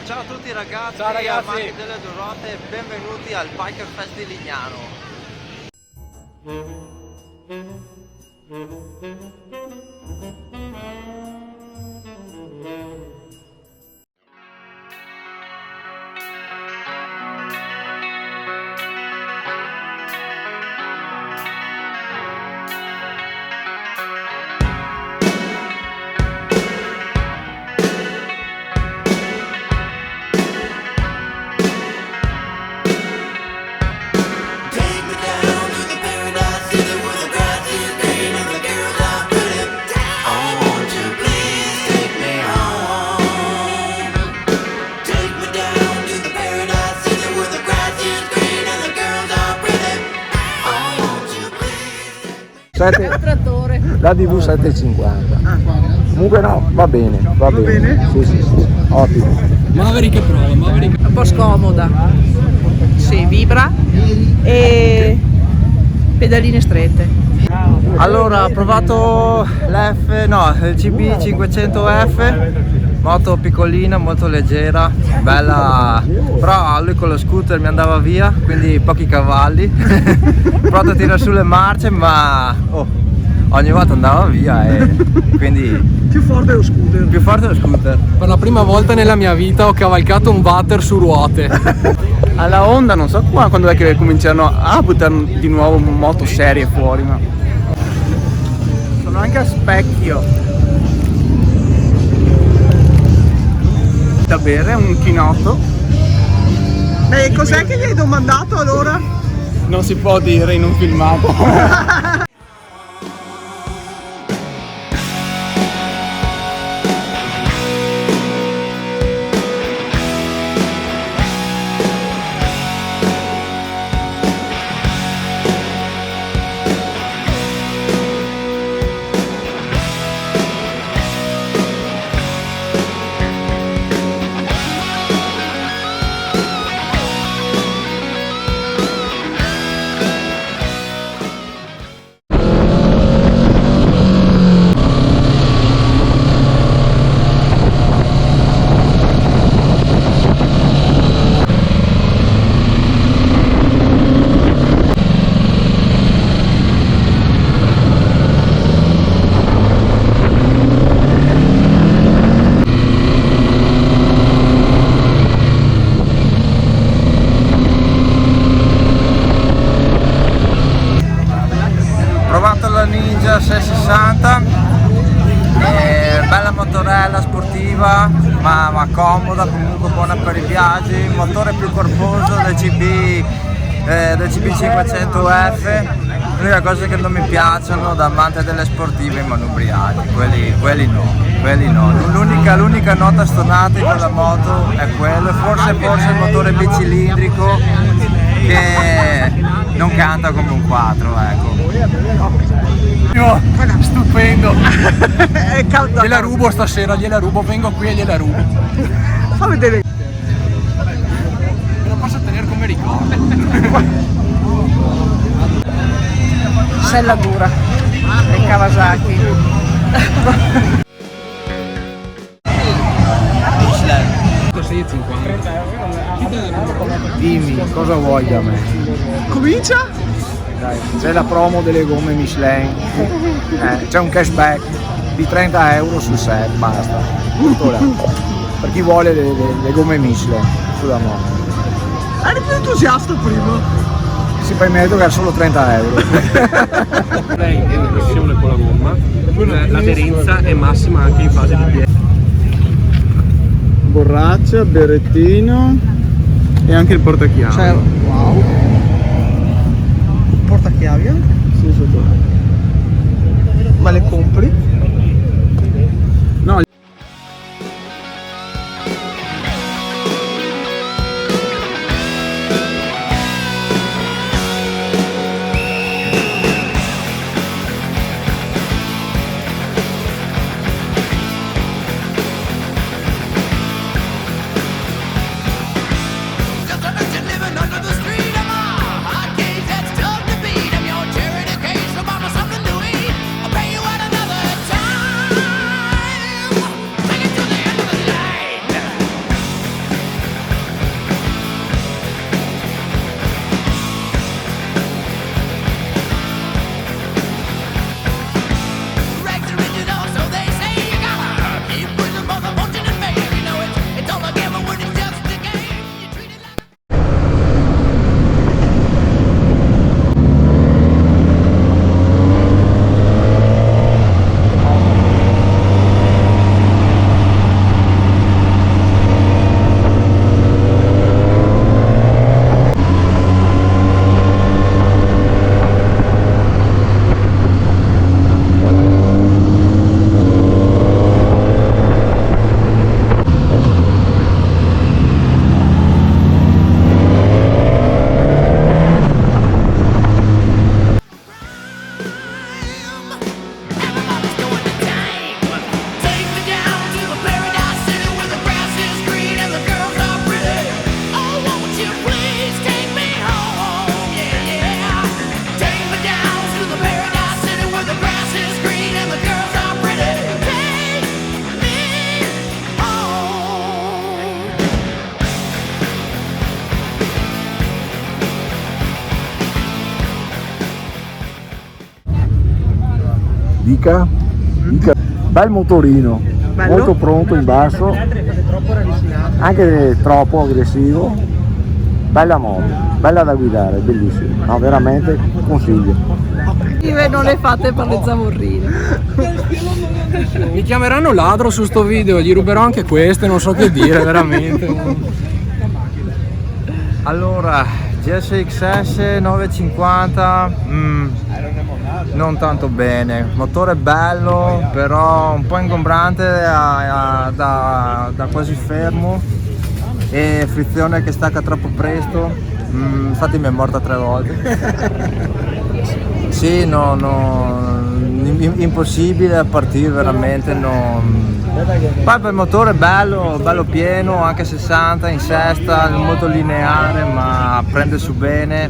Ciao a tutti ragazzi, ciao ragazzi, amanti delle due ruote e benvenuti al Biker Fest di Lignano. La DV 750. Comunque no, va bene, va bene. Sì, ottimo. Maverick prova, Maverick. Un po' scomoda, sì, vibra e pedaline strette. Allora, ho provato il CB 500F, moto piccolina, molto leggera, bella, però lui con lo scooter mi andava via, quindi pochi cavalli. Ho provato a tirare sulle marce, ma ogni volta andava via e quindi Più forte lo scooter. Per la prima volta nella mia vita ho cavalcato un water su ruote. Alla Honda non so quando è che cominciano a buttare di nuovo moto serie fuori, ma sono anche a specchio. Da bere, un chinotto. E cos'è che gli hai domandato allora? Non si può dire in un filmato. Ninja 660, bella motorella sportiva ma comoda, comunque buona per i viaggi, motore più corposo del CB 500F. L'unica cosa che non mi piacciono da amante delle sportive i manubriati, quelli no. L'unica nota stonata in quella moto è quello, forse il motore bicilindrico che non canta come un 4, ecco. Stupendo. È calda. Gliela rubo stasera, vengo qui e gliela rubo. Fa vedere. Me lo posso tenere come ricordo. Sella dura del Kawasaki. Dimmi, cosa vuoi da me? Comincia? Dai, c'è la promo delle gomme Michelin, c'è un cashback di 30 euro sul set, basta. Tutto là. Per chi vuole le gomme Michelin sulla moto. Eri più entusiasta prima. Si fa in merito che ha solo 30 euro. Lei è in pressione con la gomma, l'aderenza è massima anche in fase di piede. Borraccia, berrettino e anche il portachiavi. Cioè, wow. Portachiavi? Sì, sotto. Ma le compri? No. Something to eat. I'll pay you out another time. Ica. Bel motorino, Bello. molto pronto in basso, anche troppo aggressivo. Bella moto, bella da guidare, bellissima, no, veramente consiglio. Non le fate per le zavorrine. Mi chiameranno ladro su sto video, gli ruberò anche queste, non so che dire veramente. Allora, GSXS 950, non tanto bene, motore bello, però un po' ingombrante da quasi fermo e frizione che stacca troppo presto, infatti mi è morta 3 volte. Sì, impossibile a partire veramente, Poi per il motore è bello, bello pieno, anche 60 in sesta, molto lineare, ma prende su bene,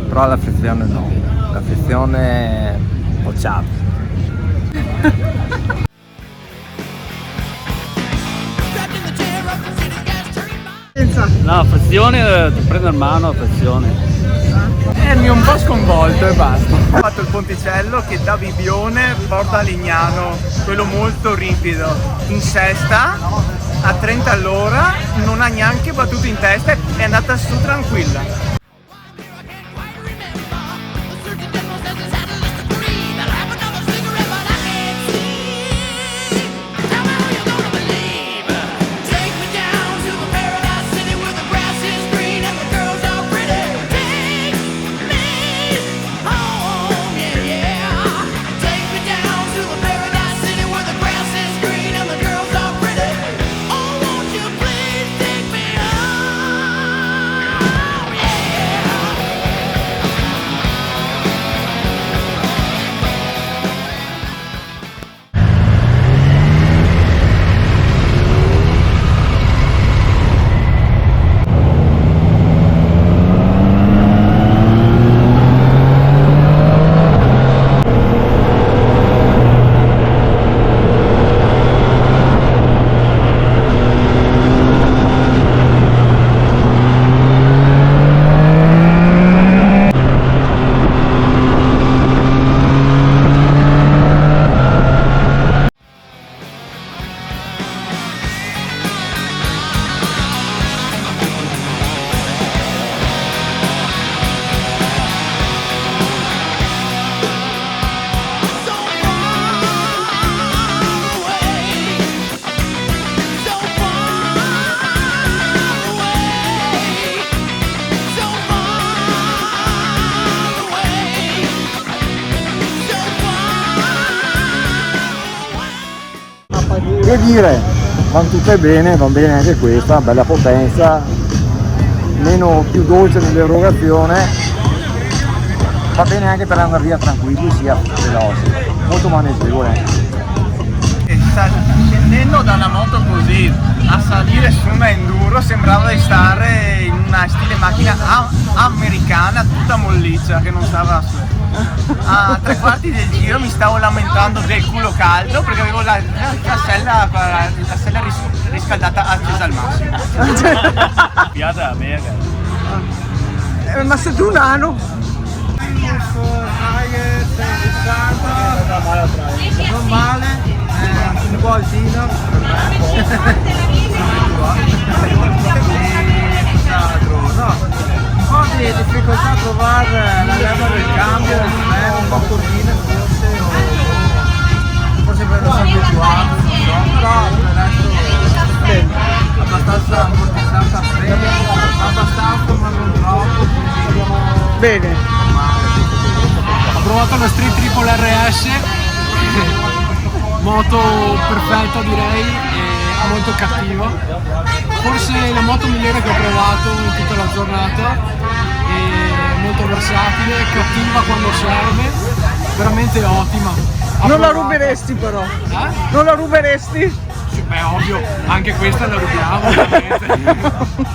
però la frizione no, la frizione è bocciata. No, frizione, ti prendo in mano, frizione. Mi è un po' sconvolto e basta. Ho fatto il ponticello che da Bibione porta a Lignano, quello molto ripido, in sesta a 30 all'ora, non ha neanche battuto in testa e è andata su tranquilla. Che dire, vanno tutte bene, va bene anche questa, bella potenza, meno più dolce nell'erogazione, va bene anche per andare via tranquilli, sia veloce, molto maneggevole. Scendendo da una moto così a salire su una enduro sembrava di stare in una stile macchina americana tutta molliccia che non stava su. A 3/4 del giro mi stavo lamentando del culo caldo perché avevo la sella riscaldata accesa al massimo. Piada mega. Ma sei tu nano? Non male, un po' altino. No, un po' di difficoltà a trovare la leva del cambio, un po' cortina forse per non essere abituato, non so, però per il resto abbastanza ammortizzata bene, abbastanza ma non troppo, Bene. Ho provato la Street Triple RS, moto perfetta direi, e molto cattiva, forse la moto migliore che ho provato in tutta la giornata, è molto versatile, cattiva quando serve, veramente ottima. Non la ruberesti però. Non la ruberesti? Sì, beh, ovvio, anche questa la rubiamo ovviamente.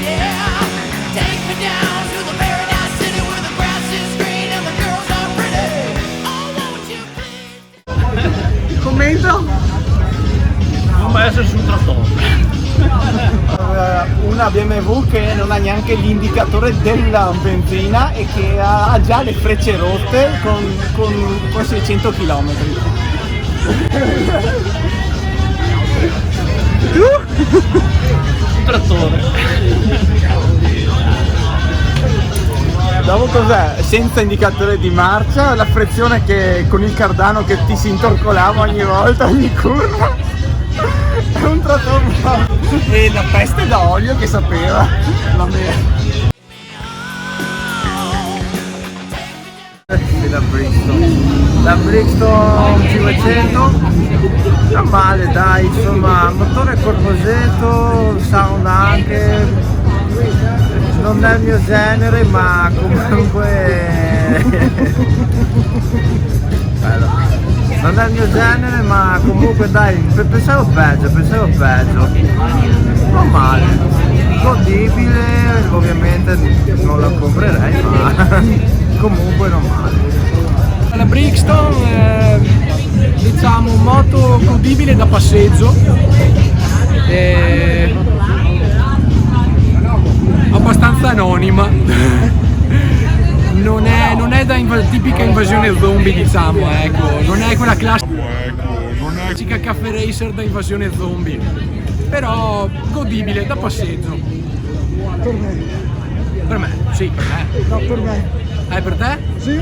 Yeah. Una BMW che non ha neanche l'indicatore della benzina e che ha già le frecce rotte con 600 km. Dopo cos'è? Senza indicatore di marcia, la frizione che con il cardano che ti si intorcolava ogni volta, ogni curva. È un trattore. E la peste da olio che sapeva. Vabbè. La Brixton. La Brixton 500. Non male, dai, insomma, motore corposetto, sound anche. Non è il mio genere, ma comunque non è il mio genere, ma comunque dai, pensavo peggio. Non male, godibile, ovviamente non la comprerei, ma comunque non male. La Brixton diciamo moto godibile da passeggio, abbastanza anonima. Non è da tipica invasione zombie, diciamo, ecco, non è quella classica caffè racer da invasione zombie, però godibile da passeggio. Per me, sì, per me. No, per me. Per te? Sì.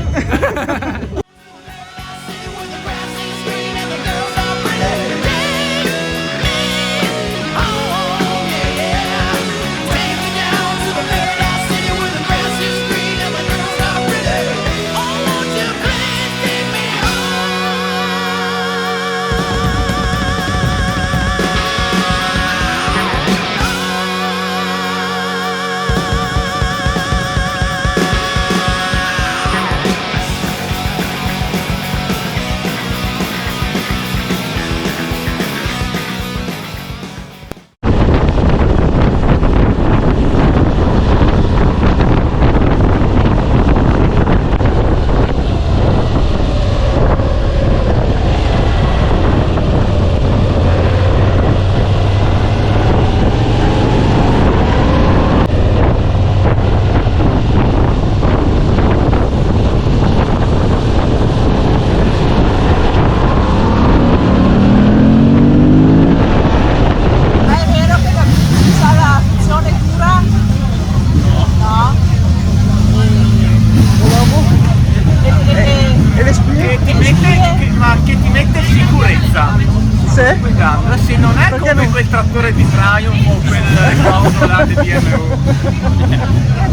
guidando, se non è perché come quel trattore di Triumph o quel coso là di BMW.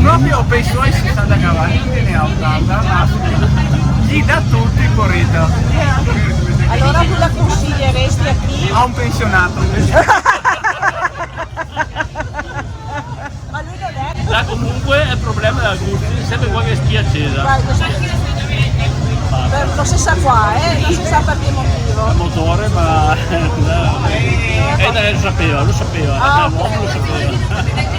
Proprio penso ai 60 cavalli, ne ha 80, ma gli dà tutto in corrida. Allora tu la consiglieresti a chi? A un pensionato. Ma lui non è. Là comunque è il problema della gusti, sempre qualche spia accesa. Vai, non si sa qua, non si sa per che motivo. Il motore, ma lo sapeva, l'uomo lo sapeva.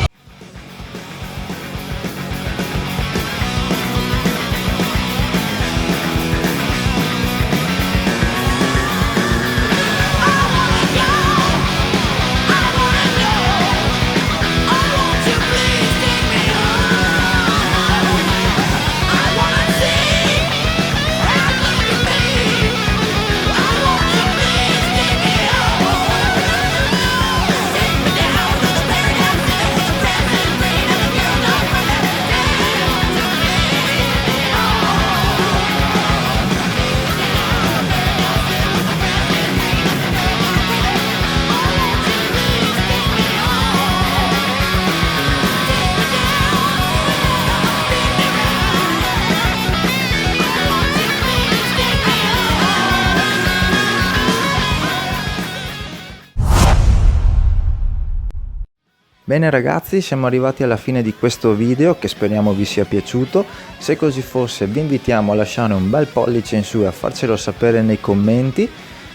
Bene ragazzi, siamo arrivati alla fine di questo video che speriamo vi sia piaciuto. Se così fosse vi invitiamo a lasciare un bel pollice in su e a farcelo sapere nei commenti.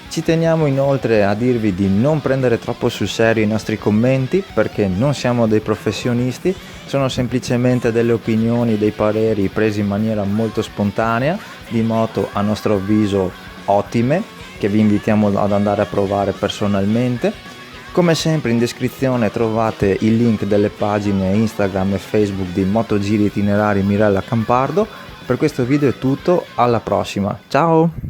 Ci teniamo inoltre a dirvi di non prendere troppo sul serio i nostri commenti perché non siamo dei professionisti, sono semplicemente delle opinioni, dei pareri presi in maniera molto spontanea, di moto a nostro avviso ottime, che vi invitiamo ad andare a provare personalmente. Come sempre in descrizione trovate il link delle pagine Instagram e Facebook di Motogiri Itinerari Mirella Campardo. Per questo video è tutto, alla prossima, ciao!